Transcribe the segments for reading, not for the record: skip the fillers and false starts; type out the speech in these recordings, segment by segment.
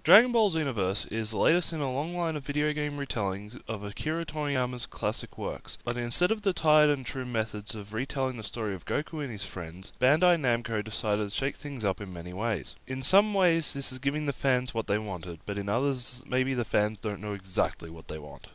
Dragon Ball Xenoverse is the latest in a long line of video game retellings of Akira Toriyama's classic works, but instead of the tried and true methods of retelling the story of Goku and his friends, Bandai Namco decided to shake things up in many ways. In some ways this is giving the fans what they wanted, but in others maybe the fans don't know exactly what they want.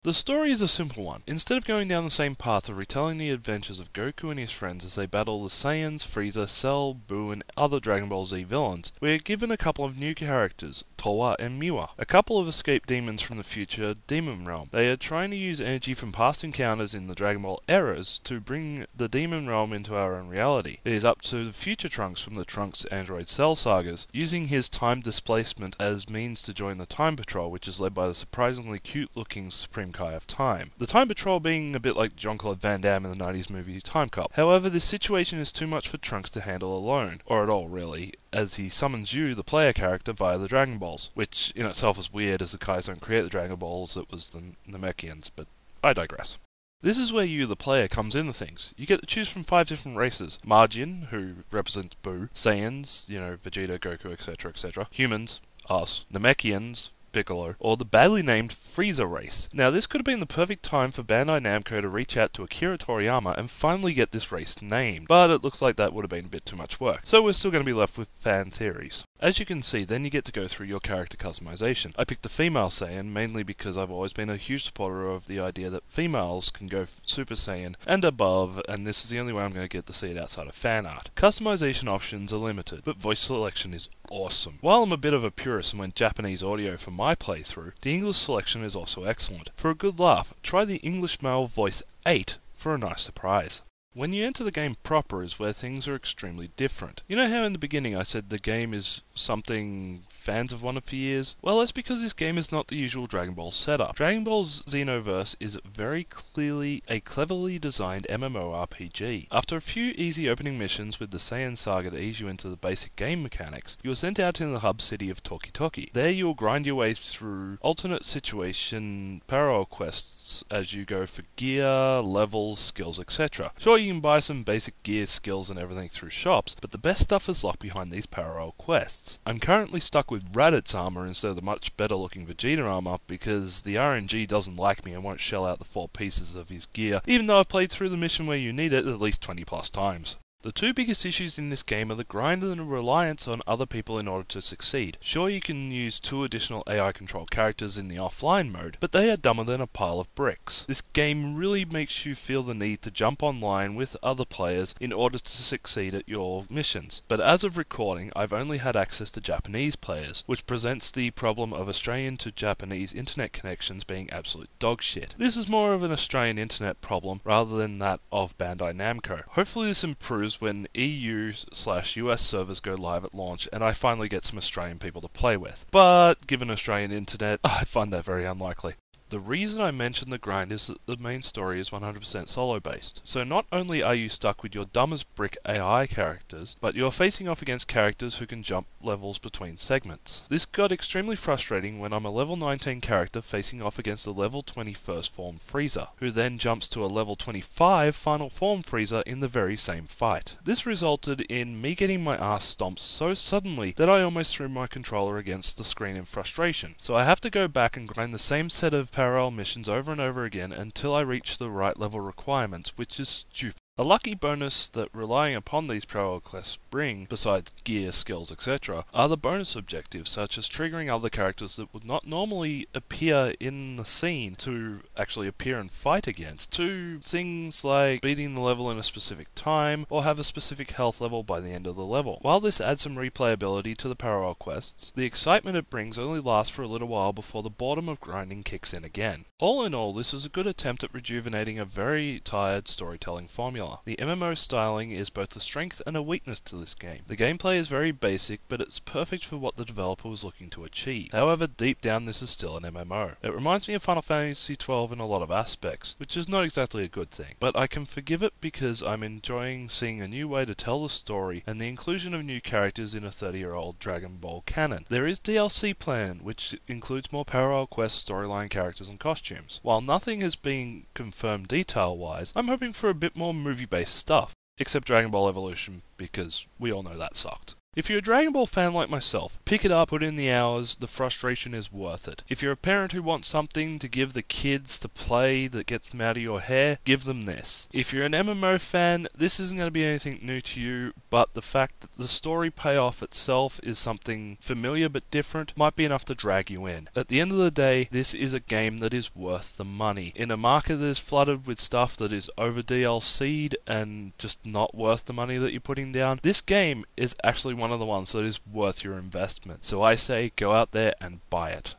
The story is a simple one. Instead of going down the same path of retelling the adventures of Goku and his friends as they battle the Saiyans, Frieza, Cell, Buu, and other Dragon Ball Z villains, we are given a couple of new characters, Towa and Miwa, a couple of escaped demons from the future Demon Realm. They are trying to use energy from past encounters in the Dragon Ball eras to bring the Demon Realm into our own reality. It is up to the future Trunks from the Trunks Android Cell sagas, using his time displacement as means to join the Time Patrol, which is led by the surprisingly cute-looking Supreme Kai of Time. The Time Patrol being a bit like Jean-Claude Van Damme in the 90s movie Time Cop. However, this situation is too much for Trunks to handle alone, or at all really, as he summons you, the player character, via the Dragon Balls, which in itself is weird as the Kais don't create the Dragon Balls, it was the Namekians, but I digress. This is where you, the player, comes into things. You get to choose from 5 different races. Margin, who represents Buu, Saiyans, Vegeta, Goku, etc., humans, us, Namekians, Piccolo, or the badly named Frieza race. Now, this could have been the perfect time for Bandai Namco to reach out to Akira Toriyama and finally get this race named, but it looks like that would have been a bit too much work, so we're still going to be left with fan theories. As you can see, then you get to go through your character customization. I picked the female Saiyan mainly because I've always been a huge supporter of the idea that females can go Super Saiyan and above, and this is the only way I'm going to get to see it outside of fan art. Customization options are limited, but voice selection is awesome. While I'm a bit of a purist and went Japanese audio for my playthrough, the English selection is also excellent. For a good laugh, try the English male voice 8 for a nice surprise. When you enter the game proper is where things are extremely different. You know how in the beginning I said the game is something fans have wanted for years? Well, that's because this game is not the usual Dragon Ball setup. Dragon Ball Xenoverse is very clearly a cleverly designed MMORPG. After a few easy opening missions with the Saiyan Saga to ease you into the basic game mechanics, you are sent out in the hub city of Toki Toki. There you will grind your way through alternate situation parallel quests as you go for gear, levels, skills, etc. Sure, you can buy some basic gear, skills and everything through shops, but the best stuff is locked behind these parallel quests. I'm currently stuck with Raditz armor instead of the much better looking Vegeta armor because the RNG doesn't like me and won't shell out the 4 pieces of his gear, even though I've played through the mission where you need it at least 20 plus times. The 2 biggest issues in this game are the grind and the reliance on other people in order to succeed. Sure, you can use 2 additional AI controlled characters in the offline mode, but they are dumber than a pile of bricks. This game really makes you feel the need to jump online with other players in order to succeed at your missions. But as of recording, I've only had access to Japanese players, which presents the problem of Australian to Japanese internet connections being absolute dog shit. This is more of an Australian internet problem rather than that of Bandai Namco. Hopefully this improves when EU/US servers go live at launch and I finally get some Australian people to play with. But given Australian internet, I find that very unlikely. The reason I mention the grind is that the main story is 100% solo based, so not only are you stuck with your dumb as brick AI characters, but you're facing off against characters who can jump levels between segments. This got extremely frustrating when I'm a level 19 character facing off against a level 20 first form Frieza, who then jumps to a level 25 final form Frieza in the very same fight. This resulted in me getting my ass stomped so suddenly that I almost threw my controller against the screen in frustration, so I have to go back and grind the same set of parallel missions over and over again until I reach the right level requirements, which is stupid. A lucky bonus that relying upon these parallel quests bring, besides gear, skills, etc., are the bonus objectives, such as triggering other characters that would not normally appear in the scene to actually appear and fight against, to things like beating the level in a specific time, or have a specific health level by the end of the level. While this adds some replayability to the parallel quests, the excitement it brings only lasts for a little while before the boredom of grinding kicks in again. All in all, this is a good attempt at rejuvenating a very tired storytelling formula. The MMO styling is both a strength and a weakness to this game. The gameplay is very basic, but it's perfect for what the developer was looking to achieve. However, deep down this is still an MMO. It reminds me of Final Fantasy XII in a lot of aspects, which is not exactly a good thing. But I can forgive it because I'm enjoying seeing a new way to tell the story and the inclusion of new characters in a 30-year-old Dragon Ball canon. There is DLC planned, which includes more parallel quest storyline characters and costumes. While nothing has been confirmed detail-wise, I'm hoping for a bit more movie-based stuff, except Dragon Ball Evolution, because we all know that sucked. If you're a Dragon Ball fan like myself, pick it up, put in the hours, the frustration is worth it. If you're a parent who wants something to give the kids to play that gets them out of your hair, give them this. If you're an MMO fan, this isn't going to be anything new to you, but the fact that the story payoff itself is something familiar but different might be enough to drag you in. At the end of the day, this is a game that is worth the money. In a market that is flooded with stuff that is over DLC'd and just not worth the money that you're putting down, this game is actually one of the ones that is worth your investment. So I say go out there and buy it.